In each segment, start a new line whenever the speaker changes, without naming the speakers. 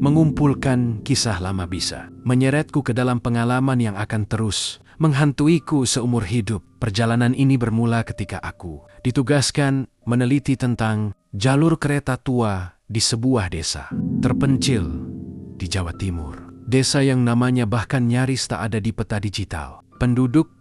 Mengumpulkan kisah lama bisa menyeretku ke dalam pengalaman yang akan terus menghantuiku seumur hidup. Perjalanan ini bermula ketika aku ditugaskan meneliti tentang jalur kereta tua di sebuah desa terpencil di Jawa Timur. Desa yang namanya bahkan nyaris tak ada di peta digital. Penduduk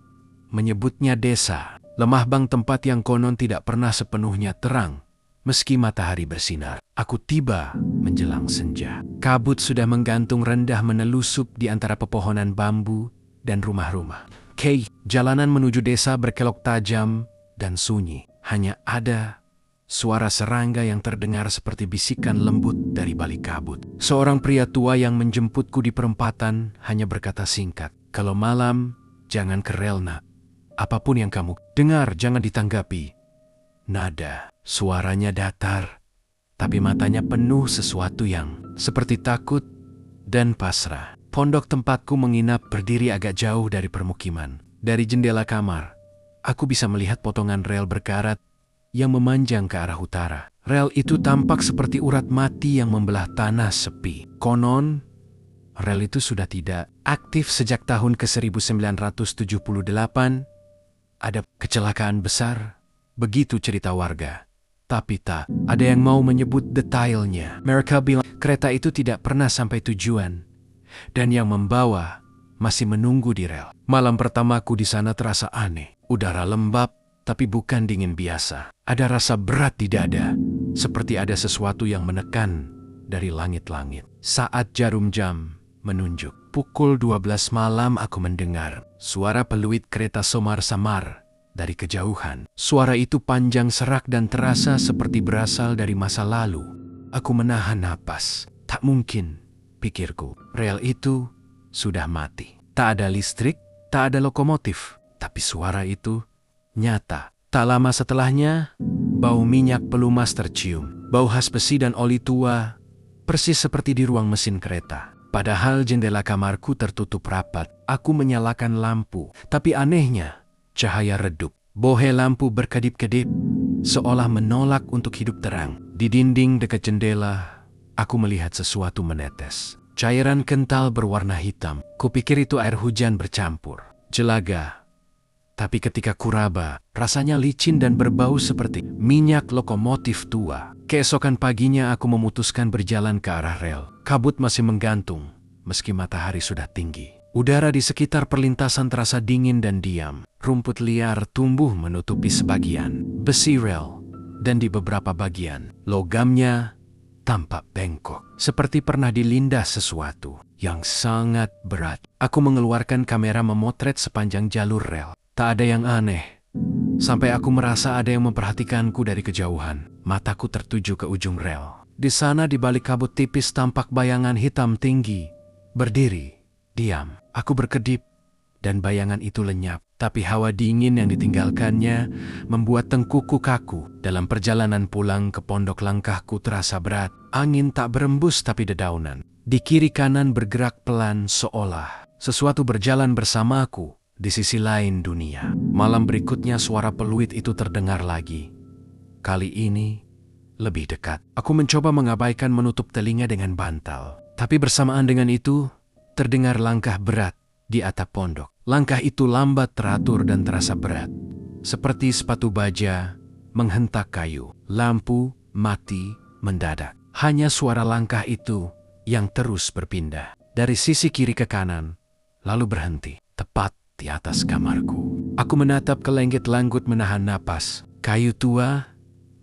menyebutnya desa Lemahbang, tempat yang konon tidak pernah sepenuhnya terang meski matahari bersinar. Aku tiba menjelang senja. Kabut sudah menggantung rendah menelusup di antara pepohonan bambu dan rumah-rumah. Jalanan menuju desa berkelok tajam dan sunyi. Hanya ada suara serangga yang terdengar seperti bisikan lembut dari balik kabut. Seorang pria tua yang menjemputku di perempatan hanya berkata singkat, "Kalau malam, jangan ke rel, nak. Apapun yang kamu dengar, jangan ditanggapi." Nada suaranya datar, tapi matanya penuh sesuatu yang seperti takut dan pasrah. Pondok tempatku menginap berdiri agak jauh dari permukiman. Dari jendela kamar, aku bisa melihat potongan rel berkarat yang memanjang ke arah utara. Rel itu tampak seperti urat mati yang membelah tanah sepi. Konon, rel itu sudah tidak aktif sejak tahun ke-1978. Ada kecelakaan besar, begitu cerita warga. Tapi tak ada yang mau menyebut detailnya. Mereka bilang kereta itu tidak pernah sampai tujuan, dan yang membawa masih menunggu di rel. Malam pertamaku di sana terasa aneh. Udara lembab, tapi bukan dingin biasa. Ada rasa berat di dada, seperti ada sesuatu yang menekan dari langit-langit. Saat jarum jam menunjuk pukul 12 malam, aku mendengar suara peluit kereta samar-samar dari kejauhan. Suara itu panjang serak dan terasa seperti berasal dari masa lalu. Aku menahan napas. Tak mungkin, pikirku. Rel itu sudah mati. Tak ada listrik, tak ada lokomotif. Tapi suara itu nyata. Tak lama setelahnya, bau minyak pelumas tercium. Bau khas besi dan oli tua, persis seperti di ruang mesin kereta. Padahal jendela kamarku tertutup rapat. Aku menyalakan lampu. Tapi anehnya, cahaya redup. Bohe lampu berkedip-kedip, seolah menolak untuk hidup terang. Di dinding dekat jendela, aku melihat sesuatu menetes. Cairan kental berwarna hitam. Kupikir itu air hujan bercampur. Jelaga. Tapi ketika kuraba, rasanya licin dan berbau seperti minyak lokomotif tua. Keesokan paginya aku memutuskan berjalan ke arah rel. Kabut masih menggantung, meski matahari sudah tinggi. Udara di sekitar perlintasan terasa dingin dan diam. Rumput liar tumbuh menutupi sebagian besi rel, dan di beberapa bagian, logamnya tampak bengkok. Seperti pernah dilindas sesuatu yang sangat berat. Aku mengeluarkan kamera memotret sepanjang jalur rel. Tak ada yang aneh, sampai aku merasa ada yang memperhatikanku dari kejauhan. Mataku tertuju ke ujung rel. Di sana di balik kabut tipis tampak bayangan hitam tinggi, berdiri, diam. Aku berkedip, dan bayangan itu lenyap. Tapi hawa dingin yang ditinggalkannya membuat tengkukku kaku. Dalam perjalanan pulang ke pondok, langkahku terasa berat. Angin tak berembus tapi dedaunan. Di kiri kanan bergerak pelan, seolah sesuatu berjalan bersamaku di sisi lain dunia. Malam berikutnya suara peluit itu terdengar lagi. Kali ini lebih dekat. Aku mencoba mengabaikan menutup telinga dengan bantal. Tapi bersamaan dengan itu, terdengar langkah berat di atap pondok. Langkah itu lambat, teratur, dan terasa berat. Seperti sepatu baja menghentak kayu. Lampu mati mendadak. Hanya suara langkah itu yang terus berpindah. Dari sisi kiri ke kanan, lalu berhenti. Tepat di atas kamarku. Aku menatap ke langit langgut menahan napas. Kayu tua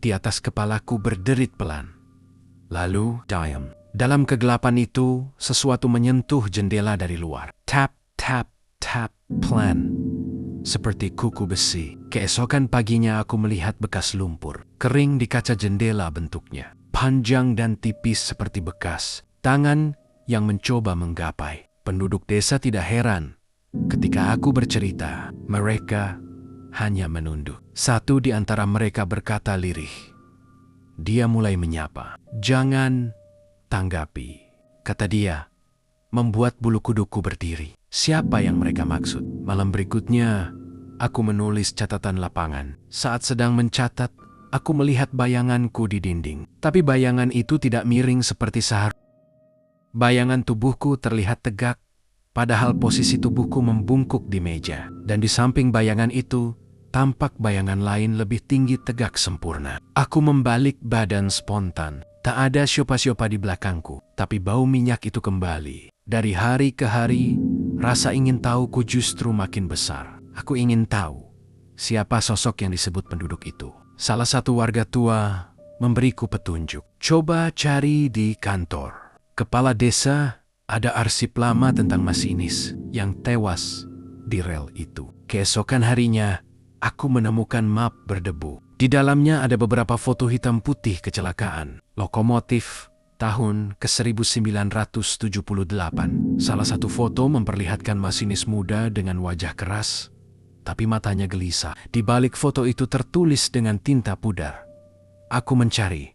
di atas kepalaku berderit pelan. Lalu, diam. Dalam kegelapan itu, sesuatu menyentuh jendela dari luar. Tap, tap, tap, pelan. Seperti kuku besi. Keesokan paginya aku melihat bekas lumpur. Kering di kaca jendela bentuknya. Panjang dan tipis seperti bekas tangan yang mencoba menggapai. Penduduk desa tidak heran. Ketika aku bercerita, mereka hanya menunduk. Satu di antara mereka berkata lirih. Dia mulai menyapa. "Jangan tanggapi," kata dia, membuat bulu kuduku berdiri. Siapa yang mereka maksud? Malam berikutnya, aku menulis catatan lapangan. Saat sedang mencatat, aku melihat bayanganku di dinding. Tapi bayangan itu tidak miring seperti seharusnya. Bayangan tubuhku terlihat tegak, padahal posisi tubuhku membungkuk di meja. Dan di samping bayangan itu, tampak bayangan lain lebih tinggi tegak sempurna. Aku membalik badan spontan. Tak ada siapa-siapa di belakangku, tapi bau minyak itu kembali. Dari hari ke hari, rasa ingin tahuku justru makin besar. Aku ingin tahu siapa sosok yang disebut penduduk itu. Salah satu warga tua memberiku petunjuk. Coba cari di kantor kepala desa, ada arsip lama tentang masinis yang tewas di rel itu. Keesokan harinya, aku menemukan map berdebu. Di dalamnya ada beberapa foto hitam putih kecelakaan lokomotif tahun ke-1978. Salah satu foto memperlihatkan masinis muda dengan wajah keras, tapi matanya gelisah. Di balik foto itu tertulis dengan tinta pudar, "Aku mencari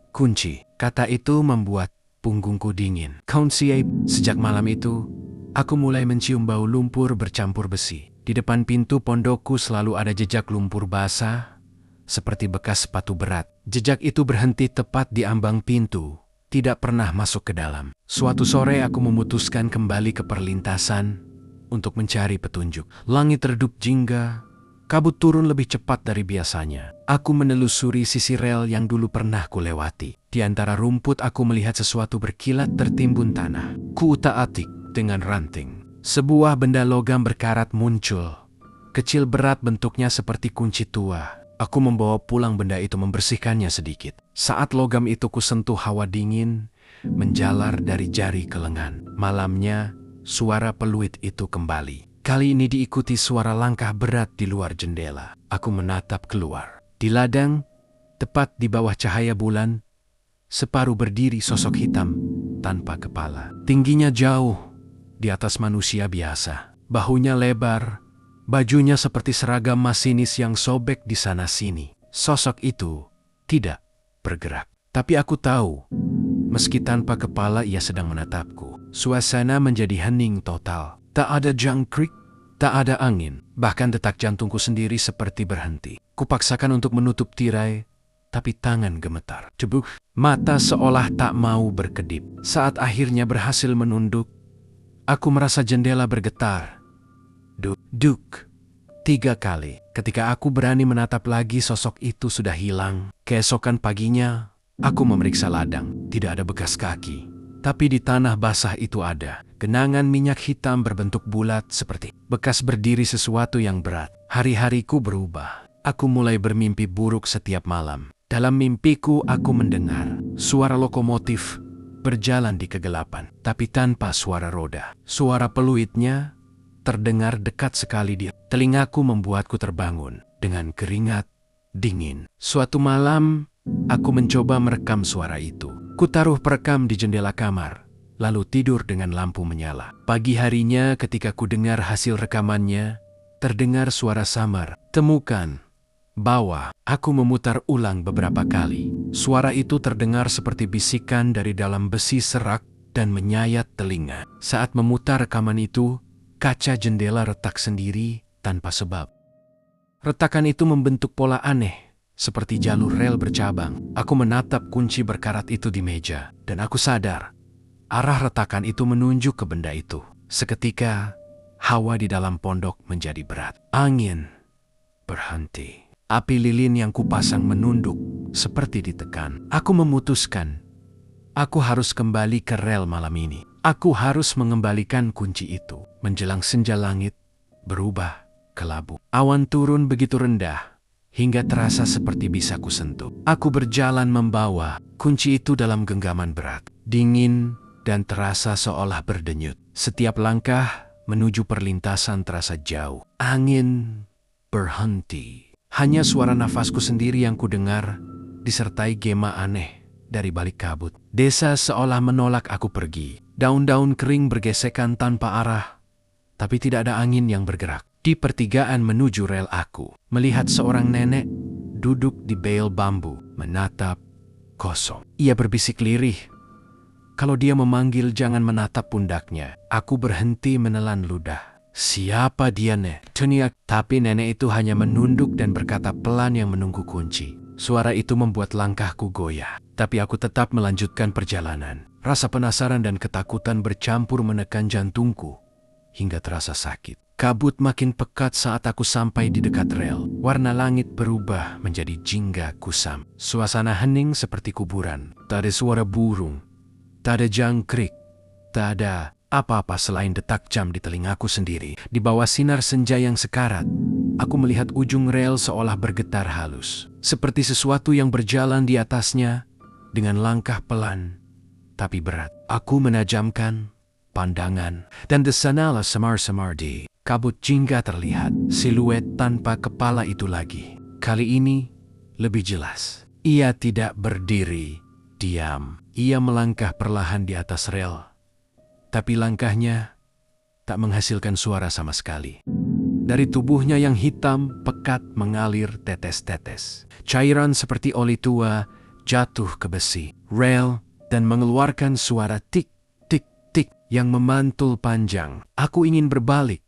kunci." Kata itu membuat punggungku dingin. Concierge, sejak malam itu, aku mulai mencium bau lumpur bercampur besi. Di depan pintu pondokku selalu ada jejak lumpur basah, seperti bekas sepatu berat. Jejak itu berhenti tepat di ambang pintu, tidak pernah masuk ke dalam. Suatu sore aku memutuskan kembali ke perlintasan untuk mencari petunjuk. Langit redup jingga, kabut turun lebih cepat dari biasanya. Aku menelusuri sisi rel yang dulu pernah kulewati. Di antara rumput aku melihat sesuatu berkilat tertimbun tanah. Kuutak-atik dengan ranting. Sebuah benda logam berkarat muncul. Kecil berat, bentuknya seperti kunci tua. Aku membawa pulang benda itu, membersihkannya sedikit. Saat logam itu kusentuh, hawa dingin menjalar dari jari ke lengan. Malamnya, suara peluit itu kembali. Kali ini diikuti suara langkah berat di luar jendela. Aku menatap keluar. Di ladang, tepat di bawah cahaya bulan, separuh berdiri sosok hitam tanpa kepala. Tingginya jauh di atas manusia biasa. Bahunya lebar, bajunya seperti seragam masinis yang sobek di sana-sini. Sosok itu tidak bergerak. Tapi aku tahu, meski tanpa kepala ia sedang menatapku. Suasana menjadi hening total. Tak ada jangkrik, tak ada angin. Bahkan detak jantungku sendiri seperti berhenti. Kupaksakan untuk menutup tirai, tapi tangan gemetar. Cebuk, mata seolah tak mau berkedip. Saat akhirnya berhasil menunduk, aku merasa jendela bergetar. Duk, duk. 3 kali. Ketika aku berani menatap lagi, sosok itu sudah hilang. Keesokan paginya, aku memeriksa ladang. Tidak ada bekas kaki. Tapi di tanah basah itu ada genangan minyak hitam berbentuk bulat, seperti bekas berdiri sesuatu yang berat. Hari-hariku berubah. Aku mulai bermimpi buruk setiap malam. Dalam mimpiku aku mendengar suara lokomotif berjalan di kegelapan, tapi tanpa suara roda. Suara peluitnya terdengar dekat sekali di telingaku, membuatku terbangun dengan keringat dingin. Suatu malam, aku mencoba merekam suara itu. Kutaruh perekam di jendela kamar, lalu tidur dengan lampu menyala. Pagi harinya ketika ku dengar hasil rekamannya, terdengar suara samar. Temukan, bawa. Aku memutar ulang beberapa kali. Suara itu terdengar seperti bisikan dari dalam besi serak dan menyayat telinga. Saat memutar rekaman itu, kaca jendela retak sendiri tanpa sebab. Retakan itu membentuk pola aneh, seperti jalur rel bercabang. Aku menatap kunci berkarat itu di meja, dan aku sadar arah retakan itu menunjuk ke benda itu. Seketika, hawa di dalam pondok menjadi berat. Angin berhenti. Api lilin yang kupasang menunduk, seperti ditekan. Aku memutuskan, aku harus kembali ke rel malam ini. Aku harus mengembalikan kunci itu. Menjelang senja, langit berubah kelabu. Awan turun begitu rendah, hingga terasa seperti bisa kusentuh. Aku berjalan membawa kunci itu dalam genggaman berat, dingin dan terasa seolah berdenyut. Setiap langkah menuju perlintasan terasa jauh. Angin berhenti. Hanya suara nafasku sendiri yang kudengar, disertai gema aneh dari balik kabut. Desa seolah menolak aku pergi. Daun-daun kering bergesekan tanpa arah, tapi tidak ada angin yang bergerak. Di pertigaan menuju rel, aku melihat seorang nenek duduk di bel bambu, menatap kosong. Ia berbisik lirih. Kalau dia memanggil, jangan menatap pundaknya. Aku berhenti menelan ludah. Siapa dia, Nek? Tuniak. Tapi nenek itu hanya menunduk dan berkata pelan yang menunggu kunci. Suara itu membuat langkahku goyah, tapi aku tetap melanjutkan perjalanan. Rasa penasaran dan ketakutan bercampur menekan jantungku hingga terasa sakit. Kabut makin pekat saat aku sampai di dekat rel. Warna langit berubah menjadi jingga kusam. Suasana hening seperti kuburan. Tak ada suara burung, tak ada jangkrik, tak ada apa-apa selain detak jam di telingaku sendiri. Di bawah sinar senja yang sekarat, aku melihat ujung rel seolah bergetar halus. Seperti sesuatu yang berjalan di atasnya dengan langkah pelan tapi berat. Aku menajamkan pandangan, dan di sanalah samar-samar di kabut jingga terlihat siluet tanpa kepala itu lagi. Kali ini lebih jelas. Ia tidak berdiri diam. Ia melangkah perlahan di atas rel, tapi langkahnya tak menghasilkan suara sama sekali. Dari tubuhnya yang hitam pekat mengalir tetes-tetes. Cairan seperti oli tua jatuh ke besi, rel, dan mengeluarkan suara tik, tik, tik yang memantul panjang. Aku ingin berbalik,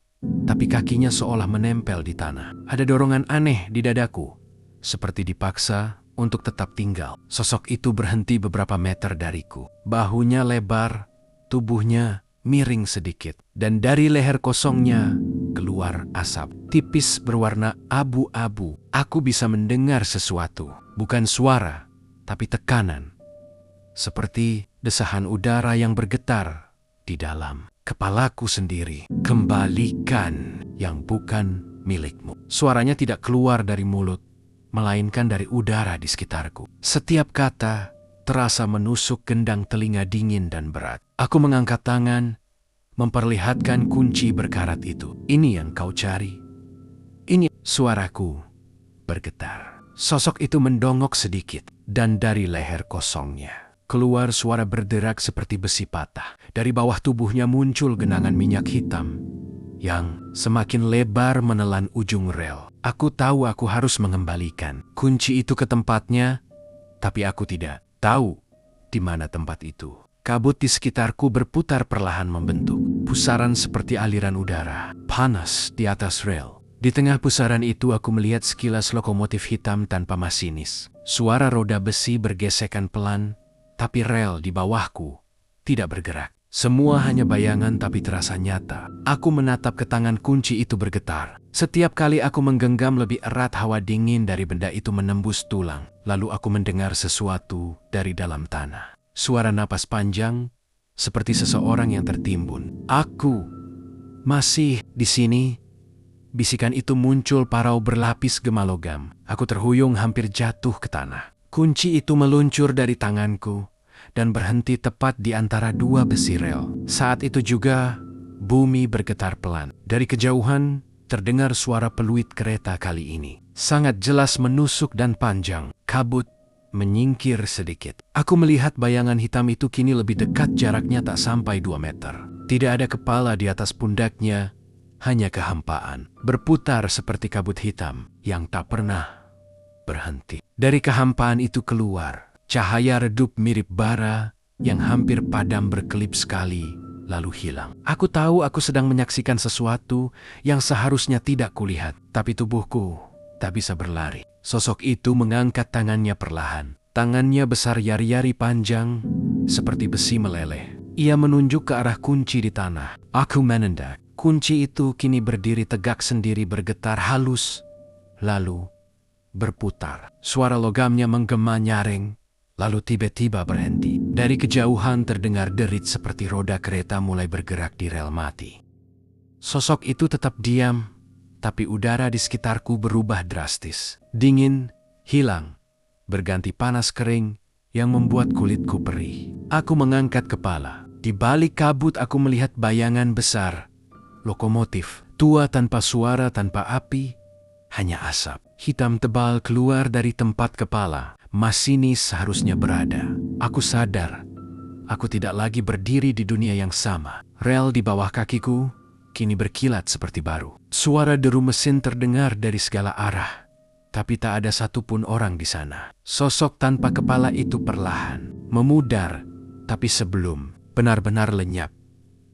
tapi kakinya seolah menempel di tanah. Ada dorongan aneh di dadaku, seperti dipaksa untuk tetap tinggal. Sosok itu berhenti beberapa meter dariku. Bahunya lebar, tubuhnya miring sedikit, dan dari leher kosongnya keluar asap tipis berwarna abu-abu. Aku bisa mendengar sesuatu, bukan suara, tapi tekanan. Seperti desahan udara yang bergetar di dalam kepalaku sendiri. Kembalikan yang bukan milikmu. Suaranya tidak keluar dari mulut, melainkan dari udara di sekitarku. Setiap kata terasa menusuk gendang telinga dingin dan berat. Aku mengangkat tangan, memperlihatkan kunci berkarat itu. Ini yang kau cari? Ini. Suaraku bergetar. Sosok itu mendongok sedikit, dan dari leher kosongnya keluar suara berderak seperti besi patah. Dari bawah tubuhnya muncul genangan minyak hitam yang semakin lebar menelan ujung rel. Aku tahu aku harus mengembalikan kunci itu ke tempatnya, tapi aku tidak tahu di mana tempat itu. Kabut di sekitarku berputar perlahan membentuk pusaran seperti aliran udara panas di atas rel. Di tengah pusaran itu aku melihat sekilas lokomotif hitam tanpa masinis. Suara roda besi bergesekan pelan, tapi rel di bawahku tidak bergerak. Semua hanya bayangan tapi terasa nyata. Aku menatap ke tangan kunci itu bergetar. Setiap kali aku menggenggam lebih erat, hawa dingin dari benda itu menembus tulang. Lalu aku mendengar sesuatu dari dalam tanah. Suara napas panjang seperti seseorang yang tertimbun. Aku masih di sini. Bisikan itu muncul parau berlapis gema logam. Aku terhuyung hampir jatuh ke tanah. Kunci itu meluncur dari tanganku dan berhenti tepat di antara dua besi rel. Saat itu juga bumi bergetar pelan. Dari kejauhan terdengar suara peluit kereta kali ini. Sangat jelas menusuk dan panjang. Kabut menyingkir sedikit. Aku melihat bayangan hitam itu kini lebih dekat, jaraknya tak sampai 2 meter. Tidak ada kepala di atas pundaknya, hanya kehampaan. Berputar seperti kabut hitam yang tak pernah berhenti. Dari kehampaan itu keluar cahaya redup mirip bara yang hampir padam berkelip sekali, lalu hilang. Aku tahu aku sedang menyaksikan sesuatu yang seharusnya tidak kulihat, tapi tubuhku tak bisa berlari. Sosok itu mengangkat tangannya perlahan. Tangannya besar yari-yari panjang, seperti besi meleleh. Ia menunjuk ke arah kunci di tanah. Aku menendak. Kunci itu kini berdiri tegak sendiri, bergetar halus, lalu berputar. Suara logamnya menggema nyaring, lalu tiba-tiba berhenti. Dari kejauhan terdengar derit seperti roda kereta mulai bergerak di rel mati. Sosok itu tetap diam, tapi udara di sekitarku berubah drastis. Dingin, hilang, berganti panas kering yang membuat kulitku perih. Aku mengangkat kepala. Di balik kabut aku melihat bayangan besar. Lokomotif, tua tanpa suara, tanpa api, hanya asap. Hitam tebal keluar dari tempat kepala. Masinis seharusnya berada. Aku sadar, aku tidak lagi berdiri di dunia yang sama. Rel di bawah kakiku kini berkilat seperti baru. Suara deru mesin terdengar dari segala arah, tapi tak ada satupun orang di sana. Sosok tanpa kepala itu perlahan memudar, tapi sebelum benar-benar lenyap,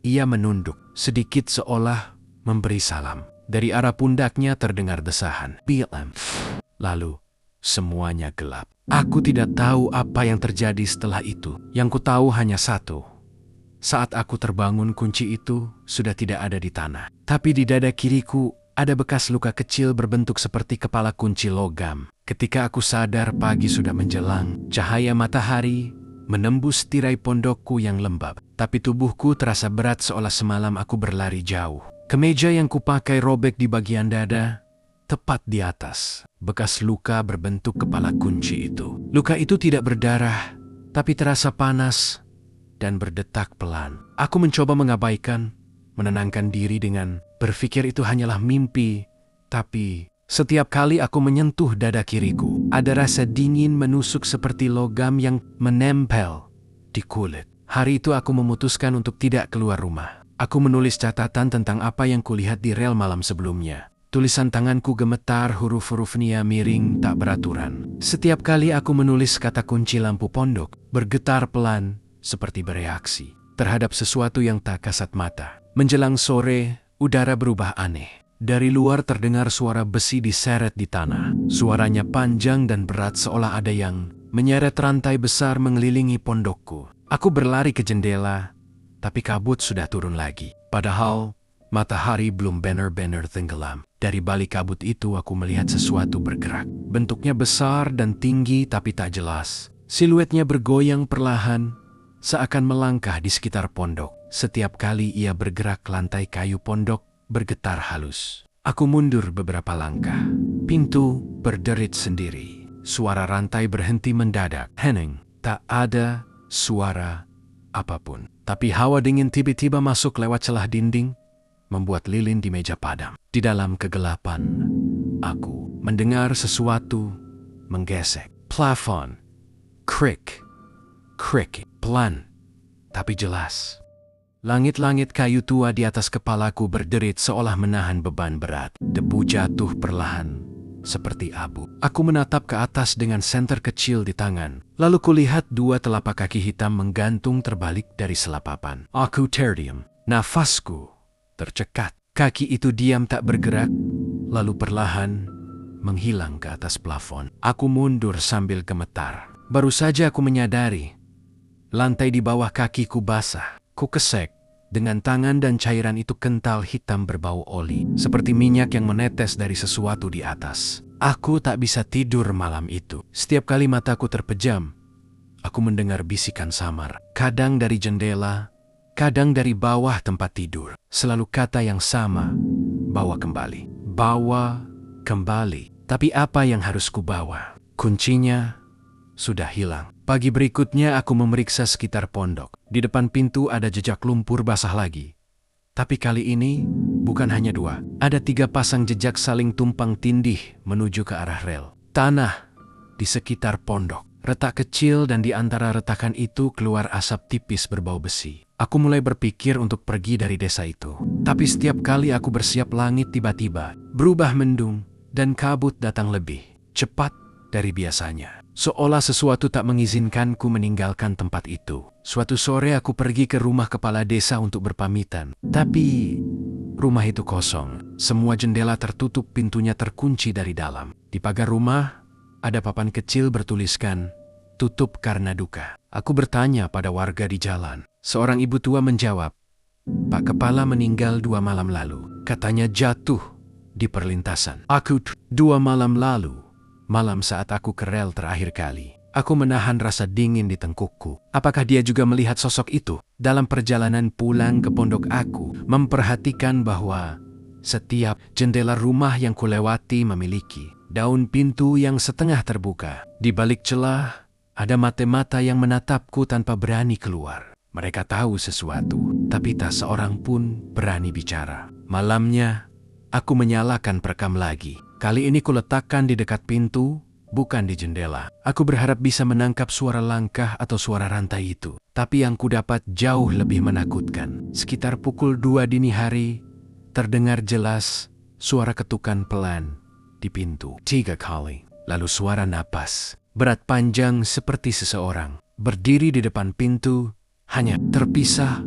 ia menunduk sedikit seolah memberi salam. Dari arah pundaknya terdengar desahan. BLM. Lalu, semuanya gelap. Aku tidak tahu apa yang terjadi setelah itu. Yang ku tahu hanya satu. Saat aku terbangun, kunci itu sudah tidak ada di tanah. Tapi di dada kiriku ada bekas luka kecil berbentuk seperti kepala kunci logam. Ketika aku sadar, pagi sudah menjelang. Cahaya matahari menembus tirai pondokku yang lembab. Tapi tubuhku terasa berat seolah semalam aku berlari jauh. Kemeja yang kupakai robek di bagian dada, tepat di atas. Bekas luka berbentuk kepala kunci itu. Luka itu tidak berdarah, tapi terasa panas dan berdetak pelan. Aku mencoba mengabaikan, menenangkan diri dengan berpikir itu hanyalah mimpi. Tapi setiap kali aku menyentuh dada kiriku, ada rasa dingin menusuk seperti logam yang menempel di kulit. Hari itu aku memutuskan untuk tidak keluar rumah. Aku menulis catatan tentang apa yang kulihat di rel malam sebelumnya. Tulisan tanganku gemetar, huruf-huruf Nia miring tak beraturan. Setiap kali aku menulis, kata kunci lampu pondok bergetar pelan seperti bereaksi terhadap sesuatu yang tak kasat mata. Menjelang sore, udara berubah aneh. Dari luar terdengar suara besi diseret di tanah. Suaranya panjang dan berat seolah ada yang menyeret rantai besar mengelilingi pondokku. Aku berlari ke jendela, tapi kabut sudah turun lagi. Padahal matahari belum benar-benar tenggelam. Dari balik kabut itu aku melihat sesuatu bergerak. Bentuknya besar dan tinggi tapi tak jelas. Siluetnya bergoyang perlahan, seakan melangkah di sekitar pondok. Setiap kali ia bergerak, lantai kayu pondok bergetar halus. Aku mundur beberapa langkah. Pintu berderit sendiri. Suara rantai berhenti mendadak. Hening. Tak ada suara apapun. Tapi hawa dingin tiba-tiba masuk lewat celah dinding, membuat lilin di meja padam. Di dalam kegelapan, aku mendengar sesuatu menggesek. Plafon. Krik. Krik. Pelan, tapi jelas. Langit-langit kayu tua di atas kepalaku berderit seolah menahan beban berat. Debu jatuh perlahan, seperti abu. Aku menatap ke atas dengan senter kecil di tangan. Lalu kulihat dua telapak kaki hitam menggantung terbalik dari selapapan. Aku terdiam. Nafasku tercekat. Kaki itu diam tak bergerak, lalu perlahan menghilang ke atas plafon. Aku mundur sambil gemetar. Baru saja aku menyadari, lantai di bawah kakiku basah. Ku kesek dengan tangan dan cairan itu kental hitam berbau oli, seperti minyak yang menetes dari sesuatu di atas. Aku tak bisa tidur malam itu. Setiap kali mataku terpejam, aku mendengar bisikan samar. Kadang dari jendela, kadang dari bawah tempat tidur. Selalu kata yang sama, bawa kembali. Bawa kembali. Tapi apa yang harus kubawa? Kuncinya sudah hilang. Pagi berikutnya aku memeriksa sekitar pondok. Di depan pintu ada jejak lumpur basah lagi. Tapi kali ini bukan hanya dua. Ada 3 pasang jejak saling tumpang tindih menuju ke arah rel. Tanah di sekitar pondok retak kecil dan di antara retakan itu keluar asap tipis berbau besi. Aku mulai berpikir untuk pergi dari desa itu. Tapi setiap kali aku bersiap, langit tiba-tiba berubah mendung dan kabut datang lebih cepat dari biasanya. Seolah sesuatu tak mengizinkanku meninggalkan tempat itu. Suatu sore aku pergi ke rumah kepala desa untuk berpamitan. Tapi rumah itu kosong. Semua jendela tertutup, pintunya terkunci dari dalam. Di pagar rumah ada papan kecil bertuliskan, "Tutup karena duka." Aku bertanya pada warga di jalan. Seorang ibu tua menjawab, "Pak Kepala meninggal 2 malam lalu. Katanya jatuh di perlintasan." 2 malam lalu, malam saat aku ke rel terakhir kali. Aku menahan rasa dingin di tengkukku. Apakah dia juga melihat sosok itu? Dalam perjalanan pulang ke pondok, aku memperhatikan bahwa setiap jendela rumah yang kulewati memiliki daun pintu yang setengah terbuka. Di balik celah, ada mata-mata yang menatapku tanpa berani keluar. Mereka tahu sesuatu, tapi tak seorang pun berani bicara. Malamnya, aku menyalakan perekam lagi. Kali ini kuletakkan di dekat pintu, bukan di jendela. Aku berharap bisa menangkap suara langkah atau suara rantai itu. Tapi yang kudapat jauh lebih menakutkan. Sekitar pukul 2 dini hari, terdengar jelas suara ketukan pelan di pintu. 3 kali. Lalu suara napas berat panjang seperti seseorang berdiri di depan pintu, hanya terpisah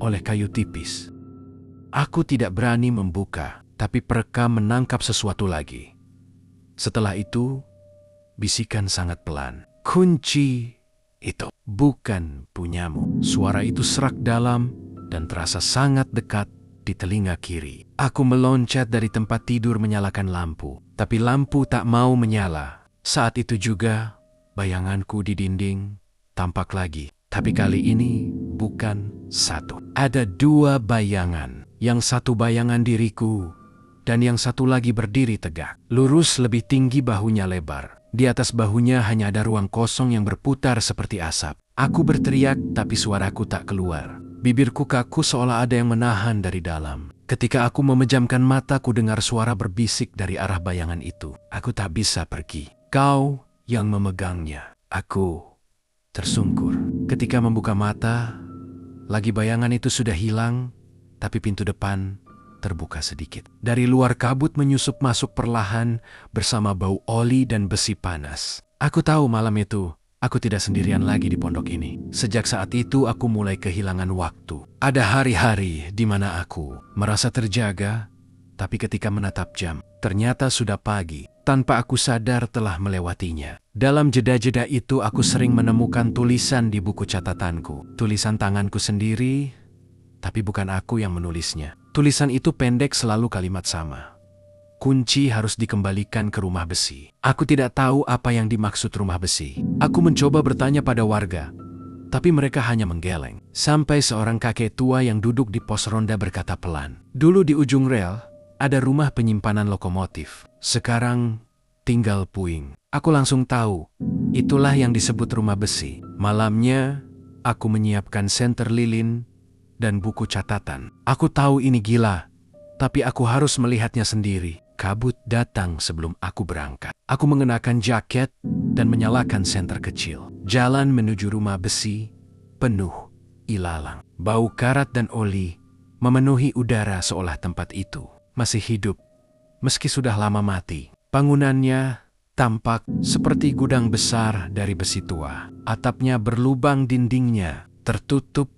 oleh kayu tipis. Aku tidak berani membuka, tapi perekam menangkap sesuatu lagi. Setelah itu, bisikan sangat pelan. Kunci itu bukan punyamu. Suara itu serak dalam dan terasa sangat dekat di telinga kiri. Aku meloncat dari tempat tidur menyalakan lampu, tapi lampu tak mau menyala. Saat itu juga bayanganku di dinding tampak lagi, tapi kali ini bukan satu. Ada dua bayangan. Yang satu bayangan diriku, dan yang satu lagi berdiri tegak. Lurus, lebih tinggi, bahunya lebar. Di atas bahunya hanya ada ruang kosong yang berputar seperti asap. Aku berteriak, tapi suaraku tak keluar. Bibirku kaku seolah ada yang menahan dari dalam. Ketika aku memejamkan mata, ku dengar suara berbisik dari arah bayangan itu. Aku tak bisa pergi. Kau yang memegangnya. Aku tersungkur. Ketika membuka mata, lagi bayangan itu sudah hilang, tapi pintu depan terbuka sedikit. Dari luar kabut menyusup masuk perlahan bersama bau oli dan besi panas. Aku tahu malam itu aku tidak sendirian lagi di pondok ini. Sejak saat itu aku mulai kehilangan waktu. Ada hari-hari di mana aku merasa terjaga, tapi ketika menatap jam, ternyata sudah pagi. Tanpa aku sadar telah melewatinya. Dalam jeda-jeda itu aku sering menemukan tulisan di buku catatanku. Tulisan tanganku sendiri, tapi bukan aku yang menulisnya. Tulisan itu pendek, selalu kalimat sama. Kunci harus dikembalikan ke rumah besi. Aku tidak tahu apa yang dimaksud rumah besi. Aku mencoba bertanya pada warga, tapi mereka hanya menggeleng. Sampai seorang kakek tua yang duduk di pos ronda berkata pelan, "Dulu di ujung rel ada rumah penyimpanan lokomotif. Sekarang tinggal puing." Aku langsung tahu, itulah yang disebut rumah besi. Malamnya, aku menyiapkan senter lilin dan buku catatan. Aku tahu ini gila, tapi aku harus melihatnya sendiri. Kabut datang sebelum aku berangkat. Aku mengenakan jaket dan menyalakan senter kecil. Jalan menuju rumah besi penuh ilalang. Bau karat dan oli memenuhi udara seolah tempat itu masih hidup, meski sudah lama mati. Bangunannya tampak seperti gudang besar dari besi tua. Atapnya berlubang, dindingnya tertutup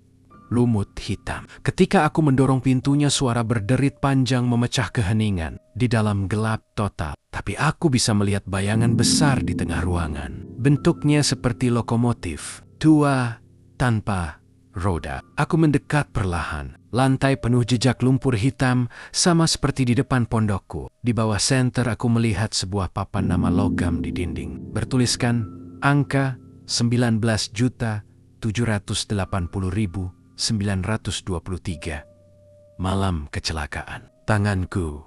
lumut hitam. Ketika aku mendorong pintunya, suara berderit panjang memecah keheningan. Di dalam gelap total, tapi aku bisa melihat bayangan besar di tengah ruangan. Bentuknya seperti lokomotif, tua tanpa roda. Aku mendekat perlahan. Lantai penuh jejak lumpur hitam, sama seperti di depan pondokku. Di bawah senter aku melihat sebuah papan nama logam di dinding. Bertuliskan angka 19.780.923. Malam kecelakaan. Tanganku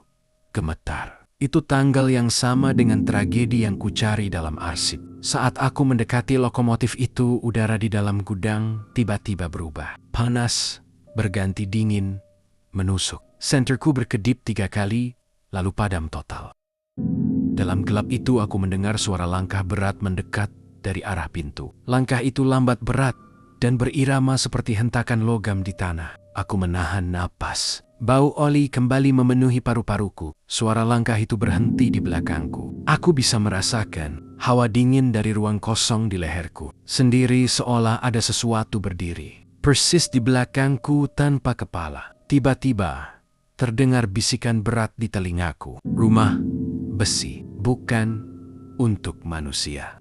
gemetar. Itu tanggal yang sama dengan tragedi yang kucari dalam arsip. Saat aku mendekati lokomotif itu, udara di dalam gudang tiba-tiba berubah. Panas berganti dingin, menusuk. Senterku berkedip 3 kali, lalu padam total. Dalam gelap itu aku mendengar suara langkah berat mendekat dari arah pintu. Langkah itu lambat, berat, dan berirama seperti hentakan logam di tanah. Aku menahan napas. Bau oli kembali memenuhi paru-paruku. Suara langkah itu berhenti di belakangku. Aku bisa merasakan hawa dingin dari ruang kosong di leherku. Sendiri seolah ada sesuatu berdiri. Persis di belakangku tanpa kepala. Tiba-tiba terdengar bisikan berat di telingaku. Rumah besi bukan untuk manusia.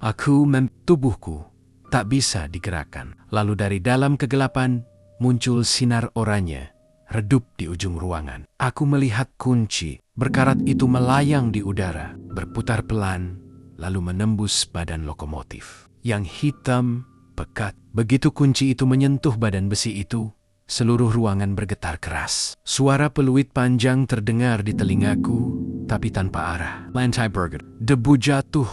Tubuhku tak bisa digerakkan. Lalu dari dalam kegelapan muncul sinar oranye, redup di ujung ruangan. Aku melihat kunci berkarat itu melayang di udara, berputar pelan, lalu menembus badan lokomotif yang hitam pekat. Begitu kunci itu menyentuh badan besi itu, seluruh ruangan bergetar keras. Suara peluit panjang terdengar di telingaku, tapi tanpa arah. Lantai bergetar. Debu jatuh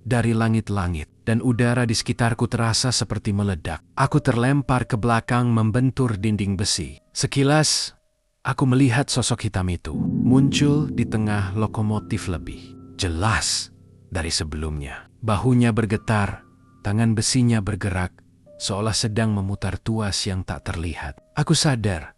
dari langit-langit, dan udara di sekitarku terasa seperti meledak. Aku terlempar ke belakang membentur dinding besi. Sekilas, aku melihat sosok hitam itu muncul di tengah lokomotif lebih jelas dari sebelumnya. Bahunya bergetar, tangan besinya bergerak, seolah sedang memutar tuas yang tak terlihat. Aku sadar,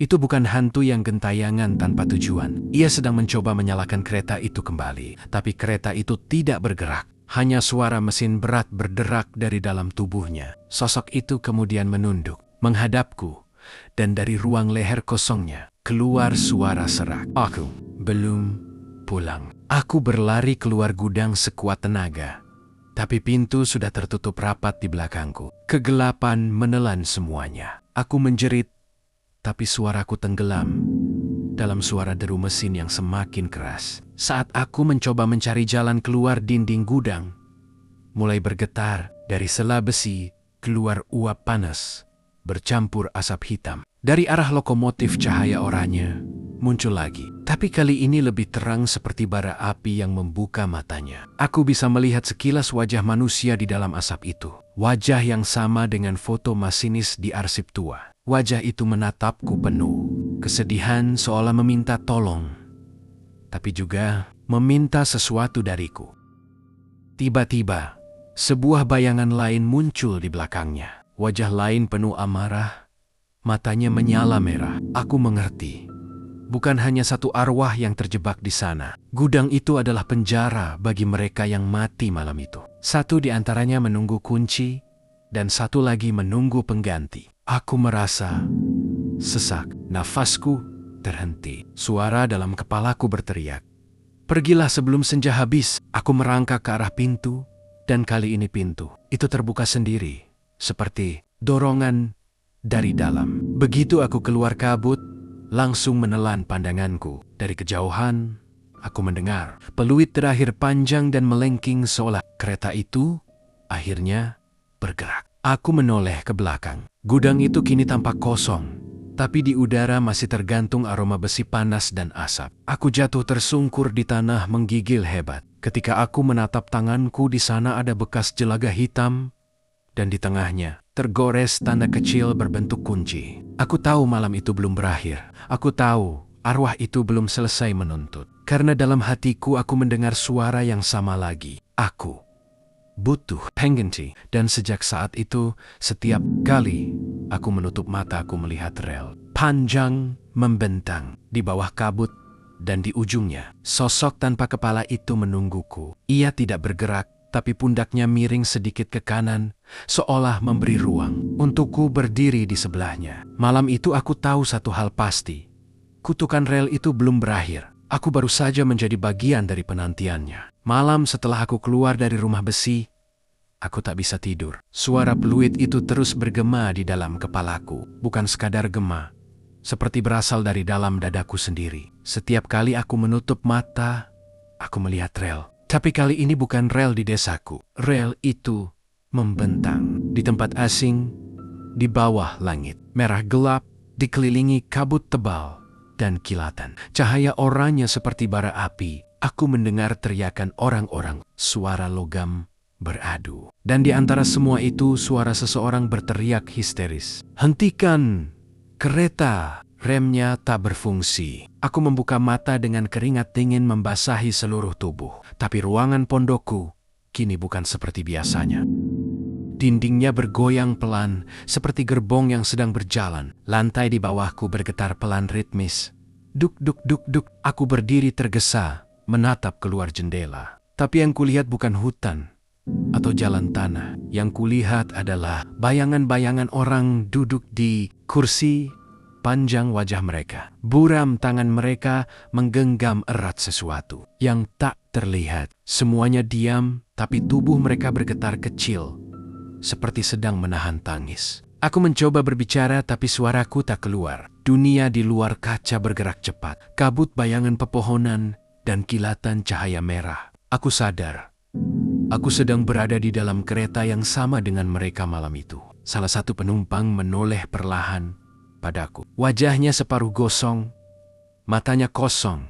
itu bukan hantu yang gentayangan tanpa tujuan. Ia sedang mencoba menyalakan kereta itu kembali, tapi kereta itu tidak bergerak. Hanya suara mesin berat berderak dari dalam tubuhnya. Sosok itu kemudian menunduk, menghadapku, dan dari ruang leher kosongnya keluar suara serak. Aku belum pulang. Aku berlari keluar gudang sekuat tenaga, Tapi pintu sudah tertutup rapat di belakangku. Kegelapan menelan semuanya. Aku menjerit, tapi suaraku tenggelam dalam suara deru mesin yang semakin keras. Saat aku mencoba mencari jalan keluar, dinding gudang mulai bergetar. Dari sela besi keluar uap panas bercampur asap hitam. Dari arah lokomotif cahaya oranye muncul lagi. Tapi kali ini lebih terang seperti bara api yang membuka matanya. Aku bisa melihat sekilas wajah manusia di dalam asap itu. Wajah yang sama dengan foto masinis di arsip tua. Wajah itu menatapku penuh kesedihan, seolah meminta tolong, tapi juga meminta sesuatu dariku. Tiba-tiba, sebuah bayangan lain muncul di belakangnya. Wajah lain penuh amarah, matanya menyala merah. Aku mengerti. Bukan hanya satu arwah yang terjebak di sana. Gudang itu adalah penjara bagi mereka yang mati malam itu. Satu di antaranya menunggu kunci, dan satu lagi menunggu pengganti. Aku merasa sesak. Nafasku terhenti. Suara dalam kepalaku berteriak, "Pergilah sebelum senja habis." Aku merangkak ke arah pintu, dan kali ini pintu itu terbuka sendiri, seperti dorongan dari dalam. Begitu aku keluar, kabut langsung menelan pandanganku. Dari kejauhan, aku mendengar peluit terakhir panjang dan melengking seolah kereta itu akhirnya bergerak. Aku menoleh ke belakang. Gudang itu kini tampak kosong, tapi di udara masih tergantung aroma besi panas dan asap. Aku jatuh tersungkur di tanah menggigil hebat. Ketika aku menatap tanganku, di sana ada bekas jelaga hitam, dan di tengahnya tergores tanda kecil berbentuk kunci. Aku tahu malam itu belum berakhir. Aku tahu arwah itu belum selesai menuntut. Karena dalam hatiku aku mendengar suara yang sama lagi. Aku butuh pengganti. Dan sejak saat itu, setiap kali aku menutup mata, aku melihat rel panjang membentang di bawah kabut, dan di ujungnya sosok tanpa kepala itu menungguku. Ia tidak bergerak, tapi pundaknya miring sedikit ke kanan, seolah memberi ruang untukku berdiri di sebelahnya. Malam itu aku tahu satu hal pasti. Kutukan rel itu belum berakhir. Aku baru saja menjadi bagian dari penantiannya. Malam setelah aku keluar dari rumah besi, aku tak bisa tidur. Suara peluit itu terus bergema di dalam kepalaku. Bukan sekadar gema, seperti berasal dari dalam dadaku sendiri. Setiap kali aku menutup mata, aku melihat rel. Tapi kali ini bukan rel di desaku. Rel itu membentang di tempat asing, di bawah langit merah gelap, dikelilingi kabut tebal dan kilatan. Cahaya oranye seperti bara api. Aku mendengar teriakan orang-orang, suara logam beradu. Dan di antara semua itu, suara seseorang berteriak histeris, "Hentikan kereta!" Remnya tak berfungsi. Aku membuka mata dengan keringat dingin membasahi seluruh tubuh. Tapi ruangan pondokku kini bukan seperti biasanya. Dindingnya bergoyang pelan, seperti gerbong yang sedang berjalan. Lantai di bawahku bergetar pelan ritmis. Duk, duk, duk, duk. Aku berdiri tergesa, menatap keluar jendela. Tapi yang kulihat bukan hutan atau jalan tanah. Yang kulihat adalah bayangan-bayangan orang duduk di kursi. Panjang wajah mereka, buram tangan mereka menggenggam erat sesuatu yang tak terlihat. Semuanya diam, tapi tubuh mereka bergetar kecil, seperti sedang menahan tangis. Aku mencoba berbicara, tapi suaraku tak keluar. Dunia di luar kaca bergerak cepat, kabut bayangan pepohonan dan kilatan cahaya merah. Aku sadar, aku sedang berada di dalam kereta yang sama dengan mereka malam itu. Salah satu penumpang menoleh perlahan padaku. Wajahnya separuh gosong, matanya kosong,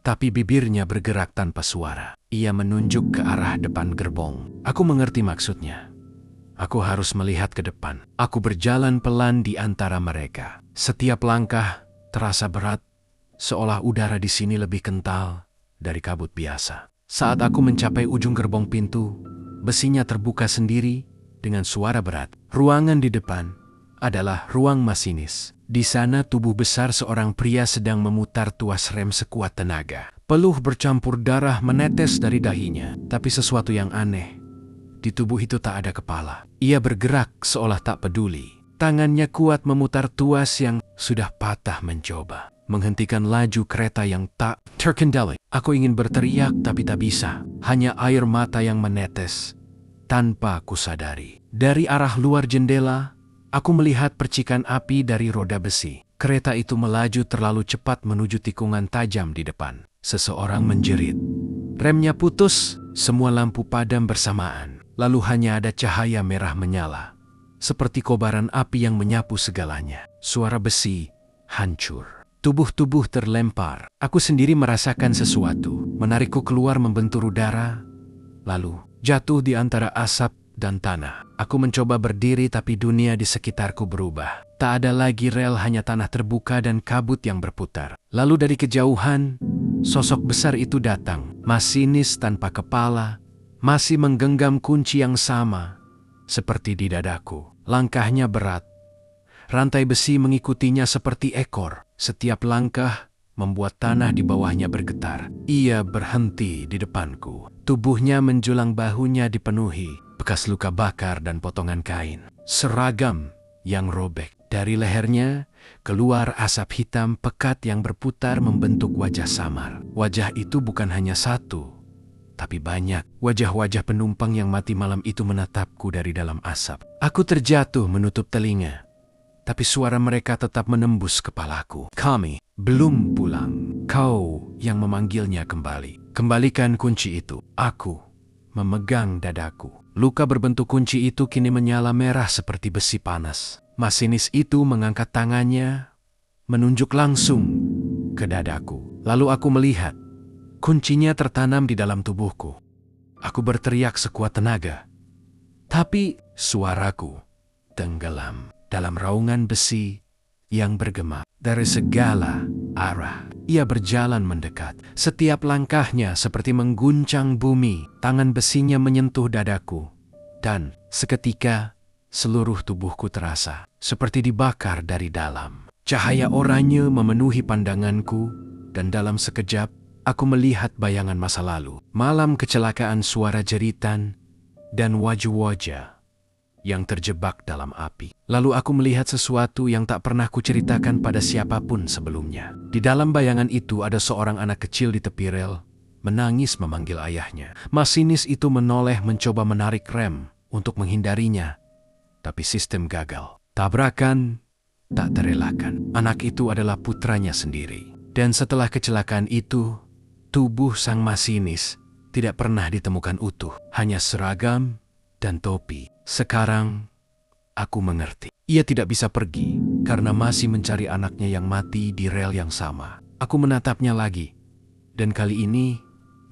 tapi bibirnya bergerak tanpa suara. Ia menunjuk ke arah depan gerbong. Aku mengerti maksudnya. Aku harus melihat ke depan. Aku berjalan pelan di antara mereka. Setiap langkah terasa berat, seolah udara di sini lebih kental dari kabut biasa. Saat aku mencapai ujung gerbong pintu, besinya terbuka sendiri dengan suara berat. Ruangan di depan adalah ruang masinis. Di sana tubuh besar seorang pria sedang memutar tuas rem sekuat tenaga. Peluh bercampur darah menetes dari dahinya. Tapi sesuatu yang aneh, di tubuh itu tak ada kepala. Ia bergerak seolah tak peduli. Tangannya kuat memutar tuas yang sudah patah, mencoba menghentikan laju kereta yang tak terkendali. Aku ingin berteriak tapi tak bisa. Hanya air mata yang menetes tanpa kusadari. Dari arah luar jendela, aku melihat percikan api dari roda besi. Kereta itu melaju terlalu cepat menuju tikungan tajam di depan. Seseorang menjerit. Remnya putus, semua lampu padam bersamaan. Lalu hanya ada cahaya merah menyala. Seperti kobaran api yang menyapu segalanya. Suara besi hancur. Tubuh-tubuh terlempar. Aku sendiri merasakan sesuatu. Menarikku keluar membentur udara. Lalu jatuh di antara asap dan tanah. Aku mencoba berdiri tapi dunia di sekitarku berubah. Tak ada lagi rel, hanya tanah terbuka dan kabut yang berputar. Lalu dari kejauhan, sosok besar itu datang. Masinis tanpa kepala, masih menggenggam kunci yang sama, seperti di dadaku. Langkahnya berat. Rantai besi mengikutinya seperti ekor. Setiap langkah membuat tanah di bawahnya bergetar. Ia berhenti di depanku. Tubuhnya menjulang, bahunya dipenuhi bekas luka bakar dan potongan kain. Seragam yang robek. Dari lehernya keluar asap hitam pekat yang berputar membentuk wajah samar. Wajah itu bukan hanya satu, tapi banyak. Wajah-wajah penumpang yang mati malam itu menatapku dari dalam asap. Aku terjatuh menutup telinga, tapi suara mereka tetap menembus kepalaku. Kami belum pulang. Kau yang memanggilnya kembali. Kembalikan kunci itu. Aku memegang dadaku. Luka berbentuk kunci itu kini menyala merah seperti besi panas. Masinis itu mengangkat tangannya, menunjuk langsung ke dadaku. Lalu aku melihat kuncinya tertanam di dalam tubuhku. Aku berteriak sekuat tenaga, tapi suaraku tenggelam dalam raungan besi yang bergema. Dari segala arah, ia berjalan mendekat. Setiap langkahnya seperti mengguncang bumi. Tangan besinya menyentuh dadaku, dan seketika seluruh tubuhku terasa seperti dibakar dari dalam. Cahaya oranye memenuhi pandanganku, dan dalam sekejap aku melihat bayangan masa lalu. Malam kecelakaan, suara jeritan, dan wajah-wajah yang terjebak dalam api. Lalu aku melihat sesuatu yang tak pernah kuceritakan pada siapapun sebelumnya. Di dalam bayangan itu ada seorang anak kecil di tepi rel, menangis memanggil ayahnya. Masinis itu menoleh mencoba menarik rem untuk menghindarinya, tapi sistem gagal. Tabrakan tak terelakkan. Anak itu adalah putranya sendiri. Dan setelah kecelakaan itu, tubuh sang masinis tidak pernah ditemukan utuh. Hanya seragam dan topi. Sekarang aku mengerti. Ia tidak bisa pergi karena masih mencari anaknya yang mati di rel yang sama. Aku menatapnya lagi. Dan kali ini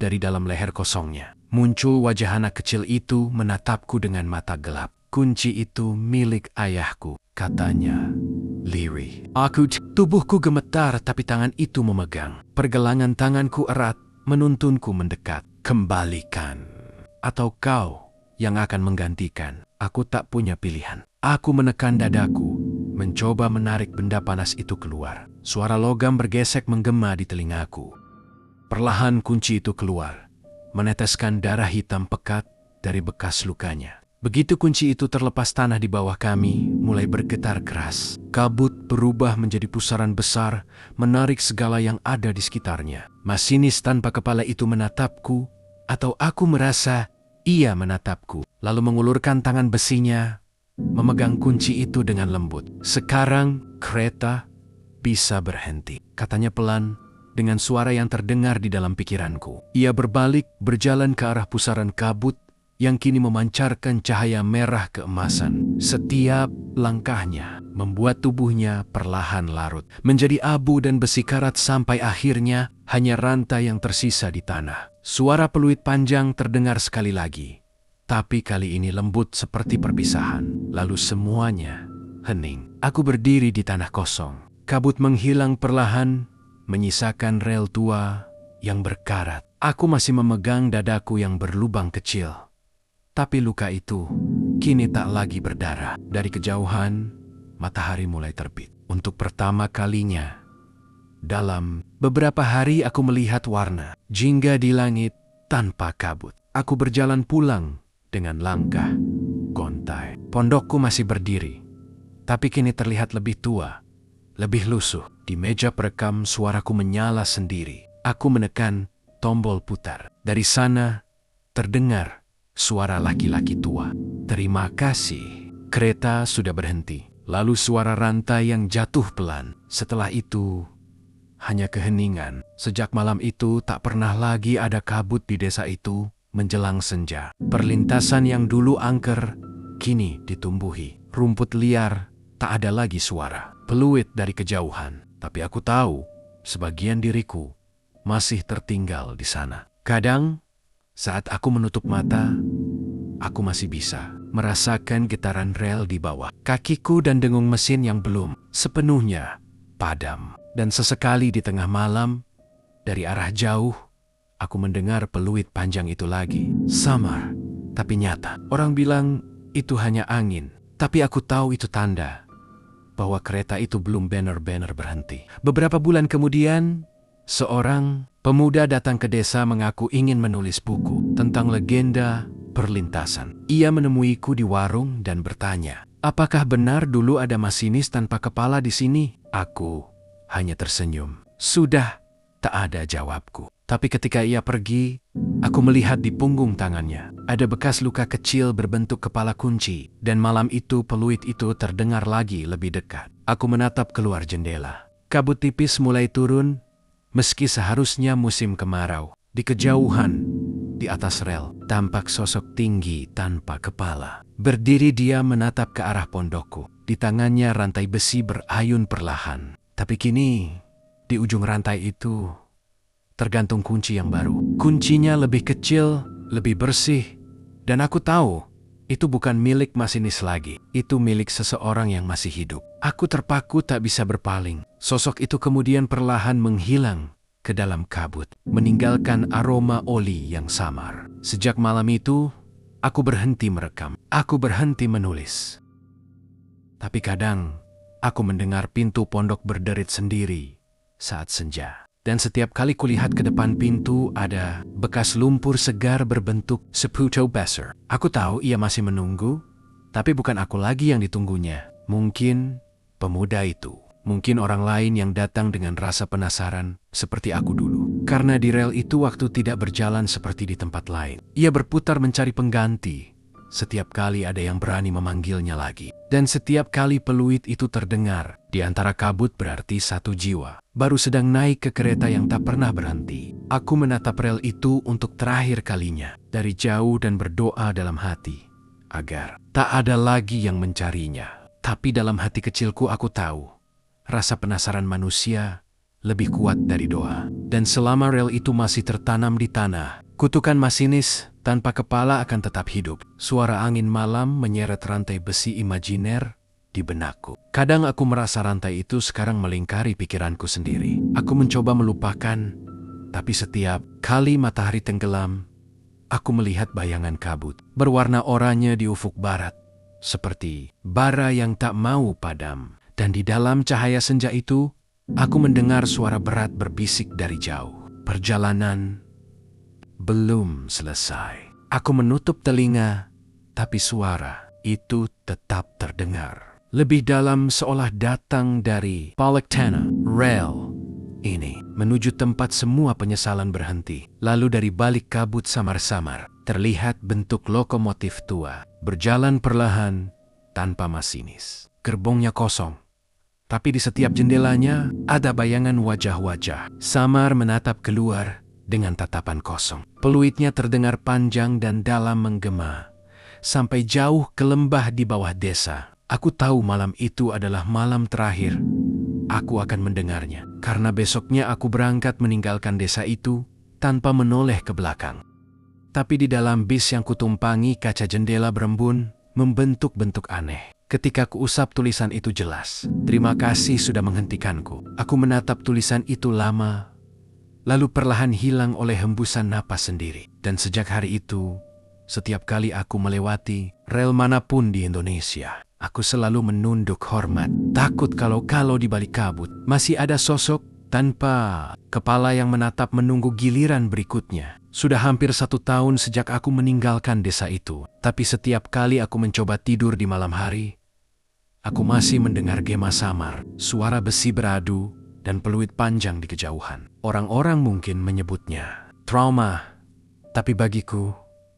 dari dalam leher kosongnya muncul wajah anak kecil itu menatapku dengan mata gelap. Kunci itu milik ayahku, katanya lirih. Tubuhku gemetar tapi tangan itu memegang. Pergelangan tanganku erat menuntunku mendekat. Kembalikan, atau kau yang akan menggantikan. Aku tak punya pilihan. Aku menekan dadaku, mencoba menarik benda panas itu keluar. Suara logam bergesek menggema di telingaku. Perlahan kunci itu keluar, meneteskan darah hitam pekat dari bekas lukanya. Begitu kunci itu terlepas, tanah di bawah kami mulai bergetar keras. Kabut berubah menjadi pusaran besar, menarik segala yang ada di sekitarnya. Masinis tanpa kepala itu menatapku, atau aku merasa ia menatapku, lalu mengulurkan tangan besinya, memegang kunci itu dengan lembut. Sekarang kereta bisa berhenti, katanya pelan, dengan suara yang terdengar di dalam pikiranku. Ia berbalik, berjalan ke arah pusaran kabut yang kini memancarkan cahaya merah keemasan. Setiap langkahnya membuat tubuhnya perlahan larut, menjadi abu dan besi karat sampai akhirnya hanya rantai yang tersisa di tanah. Suara peluit panjang terdengar sekali lagi, tapi kali ini lembut seperti perpisahan. Lalu semuanya hening. Aku berdiri di tanah kosong. Kabut menghilang perlahan, menyisakan rel tua yang berkarat. Aku masih memegang dadaku yang berlubang kecil. Tapi luka itu kini tak lagi berdarah. Dari kejauhan, matahari mulai terbit. Untuk pertama kalinya dalam beberapa hari aku melihat warna jingga di langit tanpa kabut. Aku berjalan pulang dengan langkah gontai. Pondokku masih berdiri, tapi kini terlihat lebih tua, lebih lusuh. Di meja perekam suaraku menyala sendiri. Aku menekan tombol putar. Dari sana terdengar suara laki-laki tua. "Terima kasih." Kereta sudah berhenti. Lalu suara rantai yang jatuh pelan. Setelah itu, hanya keheningan. Sejak malam itu tak pernah lagi ada kabut di desa itu menjelang senja. Perlintasan yang dulu angker, kini ditumbuhi. Rumput liar, tak ada lagi suara. Peluit dari kejauhan. Tapi aku tahu, sebagian diriku masih tertinggal di sana. Kadang, saat aku menutup mata, aku masih bisa merasakan getaran rel di bawah kakiku dan dengung mesin yang belum sepenuhnya padam. Dan sesekali di tengah malam, dari arah jauh, aku mendengar peluit panjang itu lagi. Samar, tapi nyata. Orang bilang itu hanya angin, tapi aku tahu itu tanda bahwa kereta itu belum benar-benar berhenti. Beberapa bulan kemudian, seorang pemuda datang ke desa mengaku ingin menulis buku tentang legenda perlintasan. Ia menemuiku di warung dan bertanya, "Apakah benar dulu ada masinis tanpa kepala di sini?" Aku hanya tersenyum. Sudah tak ada jawabku. Tapi ketika ia pergi, aku melihat di punggung tangannya ada bekas luka kecil berbentuk kepala kunci. Dan malam itu peluit itu terdengar lagi lebih dekat. Aku menatap keluar jendela. Kabut tipis mulai turun, meski seharusnya musim kemarau. Di kejauhan, di atas rel, tampak sosok tinggi tanpa kepala. Berdiri dia menatap ke arah pondokku. Di tangannya rantai besi berayun perlahan. Tapi kini, di ujung rantai itu, tergantung kunci yang baru. Kuncinya lebih kecil, lebih bersih, dan aku tahu itu bukan milik masinis lagi. Itu milik seseorang yang masih hidup. Aku terpaku tak bisa berpaling. Sosok itu kemudian perlahan menghilang ke dalam kabut, meninggalkan aroma oli yang samar. Sejak malam itu, aku berhenti merekam. Aku berhenti menulis. Tapi kadang, aku mendengar pintu pondok berderit sendiri saat senja. Dan setiap kali kulihat ke depan pintu ada bekas lumpur segar berbentuk seputo besar. Aku tahu ia masih menunggu, tapi bukan aku lagi yang ditunggunya. Mungkin pemuda itu. Mungkin orang lain yang datang dengan rasa penasaran seperti aku dulu. Karena di rel itu waktu tidak berjalan seperti di tempat lain. Ia berputar mencari pengganti. Setiap kali ada yang berani memanggilnya lagi. Dan setiap kali peluit itu terdengar, di antara kabut berarti satu jiwa baru sedang naik ke kereta yang tak pernah berhenti. Aku menatap rel itu untuk terakhir kalinya dari jauh dan berdoa dalam hati agar tak ada lagi yang mencarinya. Tapi dalam hati kecilku aku tahu, rasa penasaran manusia lebih kuat dari doa. Dan selama rel itu masih tertanam di tanah, kutukan masinis tanpa kepala akan tetap hidup. Suara angin malam menyeret rantai besi imajiner di benakku. Kadang aku merasa rantai itu sekarang melingkari pikiranku sendiri. Aku mencoba melupakan, tapi setiap kali matahari tenggelam, aku melihat bayangan kabut berwarna oranye di ufuk barat, seperti bara yang tak mau padam. Dan di dalam cahaya senja itu, aku mendengar suara berat berbisik dari jauh. Perjalanan belum selesai. Aku menutup telinga, tapi suara itu tetap terdengar. Lebih dalam seolah datang dari Palaktana. Rel ini menuju tempat semua penyesalan berhenti. Lalu dari balik kabut samar-samar, terlihat bentuk lokomotif tua. Berjalan perlahan, tanpa masinis. Gerbongnya kosong. Tapi di setiap jendelanya ada bayangan wajah-wajah. Samar menatap keluar dengan tatapan kosong. Peluitnya terdengar panjang dan dalam menggema. Sampai jauh ke lembah di bawah desa. Aku tahu malam itu adalah malam terakhir aku akan mendengarnya. Karena besoknya aku berangkat meninggalkan desa itu tanpa menoleh ke belakang. Tapi di dalam bis yang kutumpangi, kaca jendela berembun membentuk bentuk aneh. Ketika kuusap tulisan itu jelas. Terima kasih sudah menghentikanku. Aku menatap tulisan itu lama, lalu perlahan hilang oleh hembusan napas sendiri. Dan sejak hari itu, setiap kali aku melewati rel manapun di Indonesia, aku selalu menunduk hormat. Takut kalau di balik kabut masih ada sosok tanpa kepala yang menatap menunggu giliran berikutnya. Sudah hampir 1 tahun sejak aku meninggalkan desa itu. Tapi setiap kali aku mencoba tidur di malam hari, aku masih mendengar gema samar, suara besi beradu, dan peluit panjang di kejauhan. Orang-orang mungkin menyebutnya trauma, tapi bagiku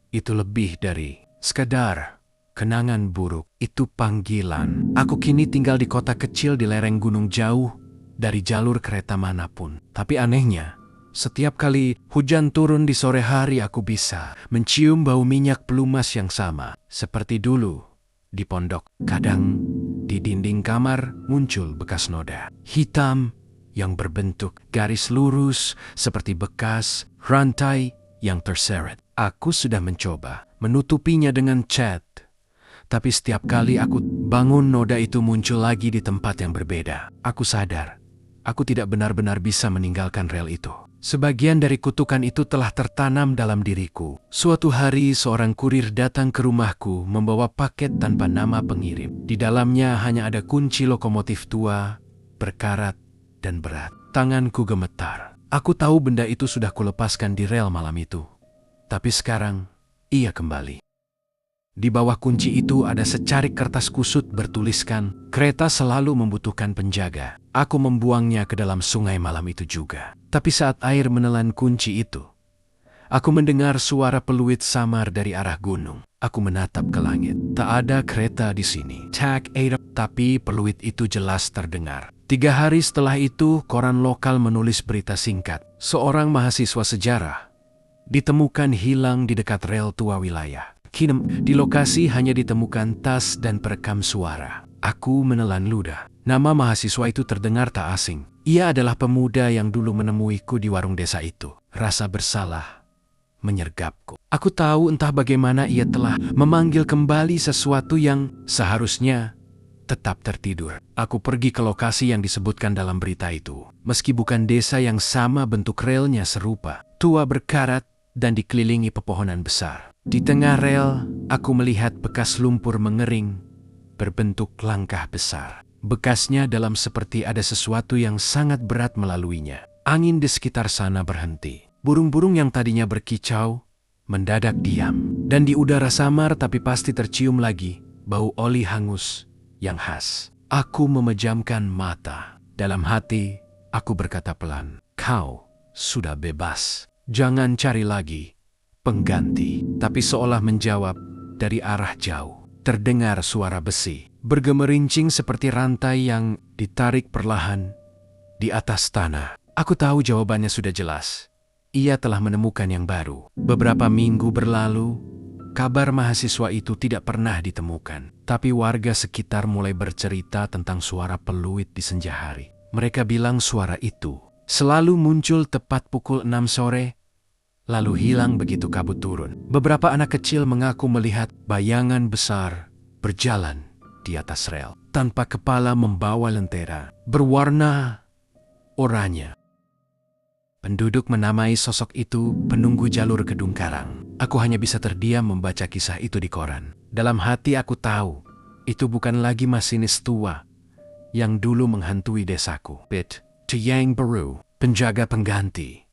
Itu lebih dari sekadar kenangan buruk. Itu panggilan. Aku kini tinggal di kota kecil di lereng gunung jauh dari jalur kereta manapun. Tapi anehnya, setiap kali hujan turun di sore hari aku bisa mencium bau minyak pelumas yang sama. Seperti dulu di pondok. Kadang di dinding kamar muncul bekas noda hitam yang berbentuk garis lurus seperti bekas rantai yang terseret. Aku sudah mencoba menutupinya dengan cat, tapi setiap kali aku bangun noda itu muncul lagi di tempat yang berbeda. Aku sadar, aku tidak benar-benar bisa meninggalkan rel itu. Sebagian dari kutukan itu telah tertanam dalam diriku. Suatu hari seorang kurir datang ke rumahku membawa paket tanpa nama pengirim. Di dalamnya hanya ada kunci lokomotif tua, berkarat, dan berat. Tanganku gemetar. Aku tahu benda itu sudah kulepaskan di rel malam itu. Tapi sekarang, ia kembali. Di bawah kunci itu ada secarik kertas kusut bertuliskan, "Kereta selalu membutuhkan penjaga." Aku membuangnya ke dalam sungai malam itu juga. Tapi saat air menelan kunci itu, aku mendengar suara peluit samar dari arah gunung. Aku menatap ke langit. Tak ada kereta di sini. Tapi peluit itu jelas terdengar. 3 hari setelah itu, koran lokal menulis berita singkat. Seorang mahasiswa sejarah ditemukan hilang di dekat rel tua wilayah. Di lokasi hanya ditemukan tas dan perekam suara. Aku menelan ludah. Nama mahasiswa itu terdengar tak asing. Ia adalah pemuda yang dulu menemuiku di warung desa itu. Rasa bersalah menyergapku. Aku tahu entah bagaimana ia telah memanggil kembali sesuatu yang seharusnya tetap tertidur. Aku pergi ke lokasi yang disebutkan dalam berita itu. Meski bukan desa yang sama, bentuk relnya serupa. Tua, berkarat, dan dikelilingi pepohonan besar. Di tengah rel, aku melihat bekas lumpur mengering berbentuk langkah besar. Bekasnya dalam seperti ada sesuatu yang sangat berat melaluinya. Angin di sekitar sana berhenti. Burung-burung yang tadinya berkicau mendadak diam. Dan di udara samar tapi pasti tercium lagi bau oli hangus yang khas. Aku memejamkan mata. Dalam hati, aku berkata pelan, "Kau sudah bebas. Jangan cari lagi pengganti." Tapi seolah menjawab dari arah jauh, terdengar suara besi bergemerincing seperti rantai yang ditarik perlahan di atas tanah. Aku tahu jawabannya sudah jelas. Ia telah menemukan yang baru. Beberapa minggu berlalu, kabar mahasiswa itu tidak pernah ditemukan. Tapi warga sekitar mulai bercerita tentang suara peluit di senja hari. Mereka bilang suara itu selalu muncul tepat pukul 6 sore, lalu hilang begitu kabut turun. Beberapa anak kecil mengaku melihat bayangan besar berjalan di atas rel, tanpa kepala, membawa lentera berwarna oranye. Penduduk menamai sosok itu penunggu jalur Kedung Karang. Aku hanya bisa terdiam membaca kisah itu di koran. Dalam hati aku tahu, itu bukan lagi masinis tua yang dulu menghantui desaku. Yang baru, penjaga pengganti.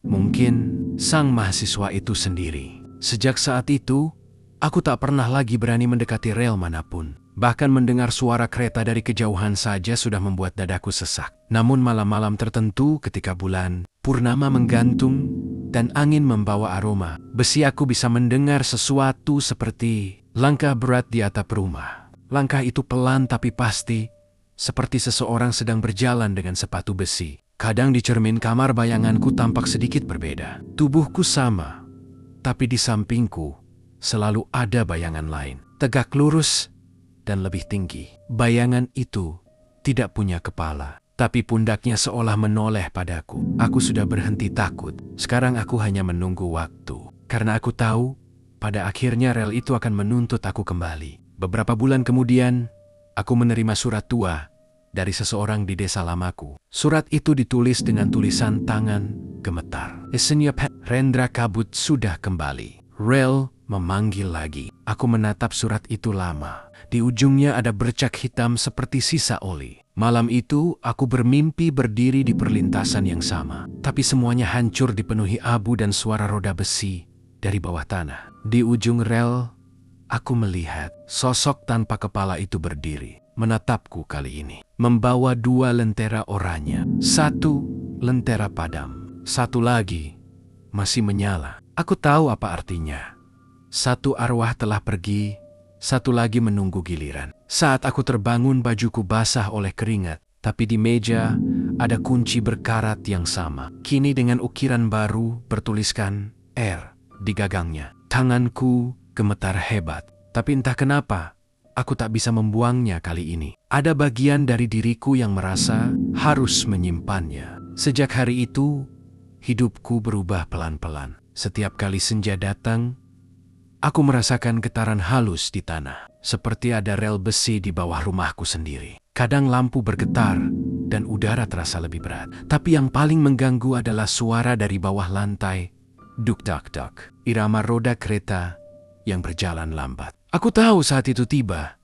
Mungkin sang mahasiswa itu sendiri. Sejak saat itu, aku tak pernah lagi berani mendekati rel manapun. Bahkan mendengar suara kereta dari kejauhan saja sudah membuat dadaku sesak. Namun malam-malam tertentu ketika bulan purnama menggantung dan angin membawa aroma besi, aku bisa mendengar sesuatu seperti langkah berat di atap rumah. Langkah itu pelan tapi pasti, seperti seseorang sedang berjalan dengan sepatu besi. Kadang di cermin kamar bayanganku tampak sedikit berbeda. Tubuhku sama, tapi di sampingku selalu ada bayangan lain. Tegak lurus dan lebih tinggi. Bayangan itu tidak punya kepala, tapi pundaknya seolah menoleh padaku. Aku sudah berhenti takut. Sekarang aku hanya menunggu waktu. Karena aku tahu, pada akhirnya rel itu akan menuntut aku kembali. Beberapa bulan kemudian, aku menerima surat tua dari seseorang di desa lamaku. Surat itu ditulis dengan tulisan tangan gemetar. Rendra Kabut sudah kembali. Rel memanggil lagi. Aku menatap surat itu lama. Di ujungnya ada bercak hitam seperti sisa oli. Malam itu aku bermimpi berdiri di perlintasan yang sama. Tapi semuanya hancur dipenuhi abu dan suara roda besi dari bawah tanah. Di ujung rel, aku melihat sosok tanpa kepala itu berdiri. Menatapku kali ini. Membawa 2 lentera oranye. 1 lentera padam. 1 lagi masih menyala. Aku tahu apa artinya. Satu arwah telah pergi, satu lagi menunggu giliran. Saat aku terbangun, bajuku basah oleh keringat, tapi di meja ada kunci berkarat yang sama. Kini dengan ukiran baru bertuliskan R di gagangnya. Tanganku gemetar hebat, tapi entah kenapa aku tak bisa membuangnya kali ini. Ada bagian dari diriku yang merasa harus menyimpannya. Sejak hari itu, hidupku berubah pelan-pelan. Setiap kali senja datang, aku merasakan getaran halus di tanah, seperti ada rel besi di bawah rumahku sendiri. Kadang lampu bergetar dan udara terasa lebih berat. Tapi yang paling mengganggu adalah suara dari bawah lantai. Duk-dak-dak, irama roda kereta yang berjalan lambat. Aku tahu saat itu tiba,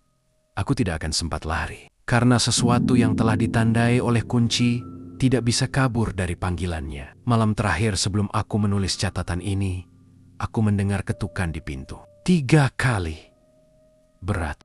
aku tidak akan sempat lari. Karena sesuatu yang telah ditandai oleh kunci tidak bisa kabur dari panggilannya. Malam terakhir sebelum aku menulis catatan ini, aku mendengar ketukan di pintu. 3 kali. Berat.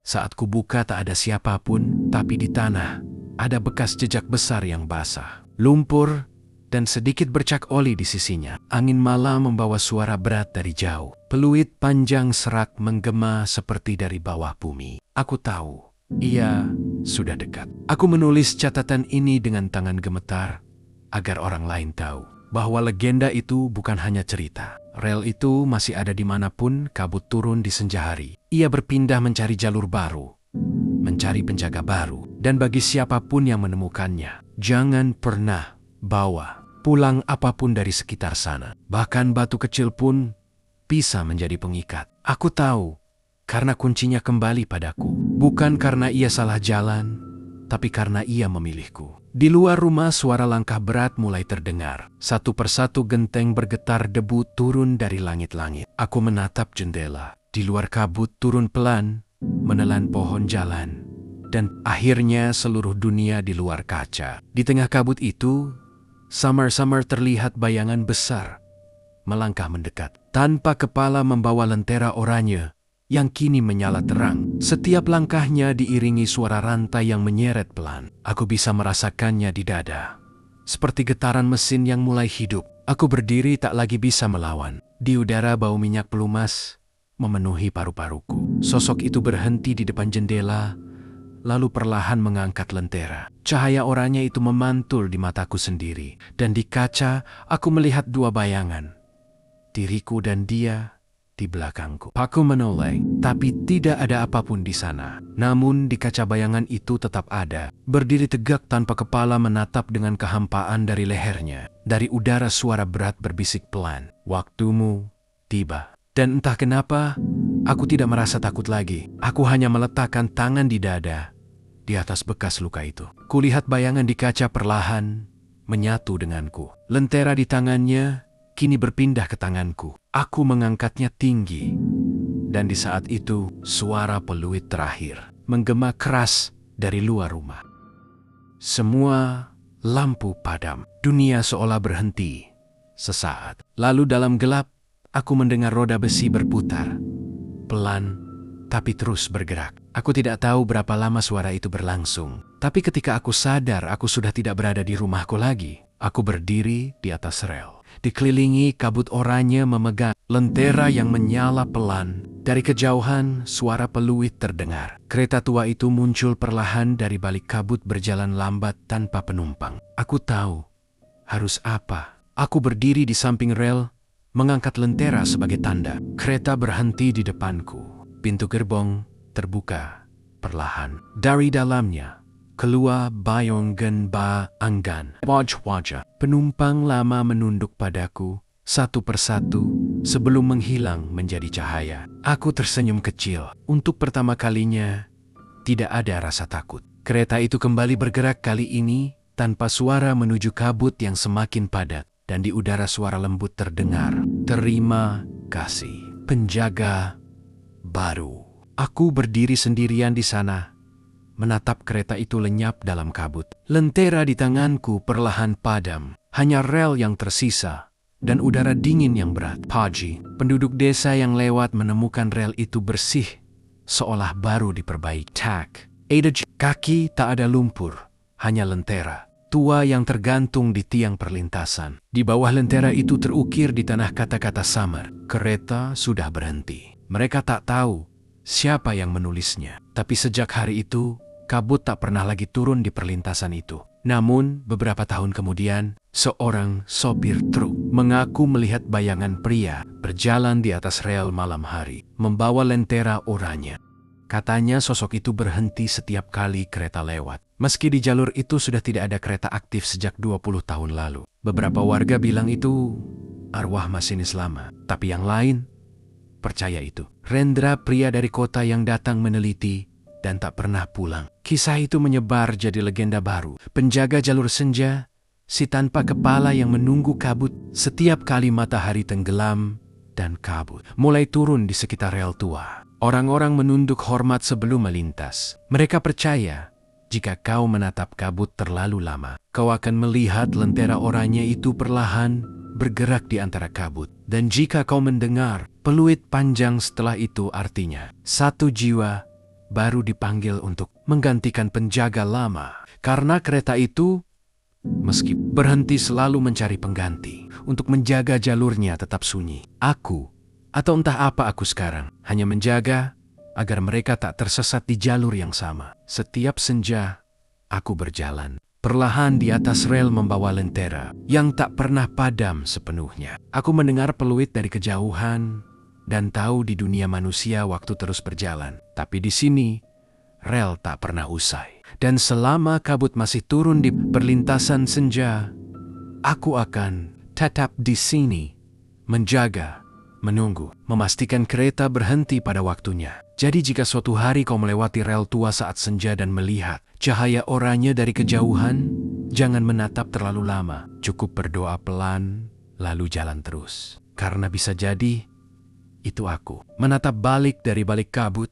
Saat kubuka tak ada siapapun, tapi di tanah ada bekas jejak besar yang basah. Lumpur dan sedikit bercak oli di sisinya. Angin malam membawa suara berat dari jauh. Peluit panjang serak menggema seperti dari bawah bumi. Aku tahu, ia sudah dekat. Aku menulis catatan ini dengan tangan gemetar agar orang lain tahu bahwa legenda itu bukan hanya cerita. Rel itu masih ada dimanapun kabut turun di senja hari. Ia berpindah mencari jalur baru, mencari penjaga baru, dan bagi siapapun yang menemukannya, jangan pernah bawa pulang apapun dari sekitar sana. Bahkan batu kecil pun bisa menjadi pengikat. Aku tahu, karena kuncinya kembali padaku. Bukan karena ia salah jalan, tapi karena ia memilihku. Di luar rumah suara langkah berat mulai terdengar. Satu persatu genteng bergetar, debu turun dari langit-langit. Aku menatap jendela. Di luar kabut turun pelan, menelan pohon jalan. Dan akhirnya seluruh dunia di luar kaca. Di tengah kabut itu, samar-samar terlihat bayangan besar melangkah mendekat. Tanpa kepala membawa lentera oranye yang kini menyala terang. Setiap langkahnya diiringi suara rantai yang menyeret pelan. Aku bisa merasakannya di dada. Seperti getaran mesin yang mulai hidup. Aku berdiri tak lagi bisa melawan. Di udara bau minyak pelumas memenuhi paru-paruku. Sosok itu berhenti di depan jendela, lalu perlahan mengangkat lentera. Cahaya oranye itu memantul di mataku sendiri. Dan di kaca aku melihat 2 bayangan. Diriku dan dia di belakangku. Aku menoleh, tapi tidak ada apapun di sana. Namun di kaca bayangan itu tetap ada, berdiri tegak tanpa kepala menatap dengan kehampaan dari lehernya. Dari udara suara berat berbisik pelan, "Waktumu tiba." Dan entah kenapa, aku tidak merasa takut lagi. Aku hanya meletakkan tangan di dada, di atas bekas luka itu. Kulihat bayangan di kaca perlahan menyatu denganku. Lentera di tangannya kini berpindah ke tanganku. Aku mengangkatnya tinggi. Dan di saat itu, suara peluit terakhir menggema keras dari luar rumah. Semua lampu padam. Dunia seolah berhenti sesaat. Lalu dalam gelap, aku mendengar roda besi berputar. Pelan, tapi terus bergerak. Aku tidak tahu berapa lama suara itu berlangsung. Tapi ketika aku sadar, aku sudah tidak berada di rumahku lagi. Aku berdiri di atas rel. Dikelilingi kabut oranye memegang lentera yang menyala pelan. Dari kejauhan, suara peluit terdengar. Kereta tua itu muncul perlahan dari balik kabut berjalan lambat tanpa penumpang. Aku tahu harus apa. Aku berdiri di samping rel, mengangkat lentera sebagai tanda. Kereta berhenti di depanku. Pintu gerbong terbuka perlahan. Dari dalamnya keluar Bayongan Ba Anggan. Wajah penumpang lama menunduk padaku satu persatu sebelum menghilang menjadi cahaya. Aku tersenyum kecil. Untuk pertama kalinya tidak ada rasa takut. Kereta itu kembali bergerak kali ini tanpa suara menuju kabut yang semakin padat. Dan di udara suara lembut terdengar. Terima kasih, penjaga baru. Aku berdiri sendirian di sana, menatap kereta itu lenyap dalam kabut. Lentera di tanganku perlahan padam. Hanya rel yang tersisa dan udara dingin yang berat. Pagi, penduduk desa yang lewat menemukan rel itu bersih, seolah baru diperbaiki. Tak, kaki tak ada lumpur, hanya lentera. tua yang tergantung di tiang perlintasan. Di bawah lentera itu terukir di tanah kata-kata samar. Kereta sudah berhenti. Mereka tak tahu siapa yang menulisnya. Tapi sejak hari itu, kabut tak pernah lagi turun di perlintasan itu. Namun, beberapa tahun kemudian, seorang sopir truk mengaku melihat bayangan pria berjalan di atas rel malam hari, membawa lentera oranye. Katanya sosok itu berhenti setiap kali kereta lewat. Meski di jalur itu sudah tidak ada kereta aktif sejak 20 tahun lalu. Beberapa warga bilang itu arwah masinis lama, tapi yang lain percaya itu. Rendra, pria dari kota yang datang meneliti dan tak pernah pulang. Kisah itu menyebar jadi legenda baru. Penjaga jalur senja, si tanpa kepala yang menunggu kabut setiap kali matahari tenggelam dan kabut mulai turun di sekitar rel tua. Orang-orang menunduk hormat sebelum melintas. Mereka percaya jika kau menatap kabut terlalu lama, kau akan melihat lentera oranye itu perlahan bergerak di antara kabut. Dan jika kau mendengar peluit panjang setelah itu, artinya satu jiwa baru dipanggil untuk menggantikan penjaga lama. Karena kereta itu, meski berhenti, selalu mencari pengganti untuk menjaga jalurnya tetap sunyi. Aku, atau entah apa aku sekarang, hanya menjaga agar mereka tak tersesat di jalur yang sama. Setiap senja, aku berjalan perlahan di atas rel membawa lentera yang tak pernah padam sepenuhnya. Aku mendengar peluit dari kejauhan dan tahu di dunia manusia waktu terus berjalan. Tapi di sini, rel tak pernah usai. Dan selama kabut masih turun di perlintasan senja, aku akan tetap di sini, menjaga, menunggu, memastikan kereta berhenti pada waktunya. Jadi jika suatu hari kau melewati rel tua saat senja dan melihat cahaya oranye dari kejauhan, jangan menatap terlalu lama. Cukup berdoa pelan, lalu jalan terus. Karena bisa jadi, itu aku. Menatap balik dari balik kabut,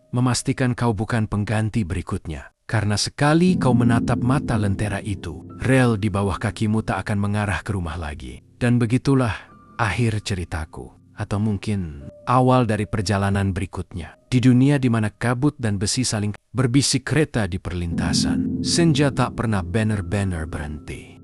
memastikan kau bukan pengganti berikutnya. Karena sekali kau menatap mata lentera itu, rel di bawah kakimu tak akan mengarah ke rumah lagi. Dan begitulah akhir ceritaku, atau mungkin awal dari perjalanan berikutnya. Di dunia di mana kabut dan besi saling berbisik kereta di perlintasan, senja tak pernah benar-benar berhenti.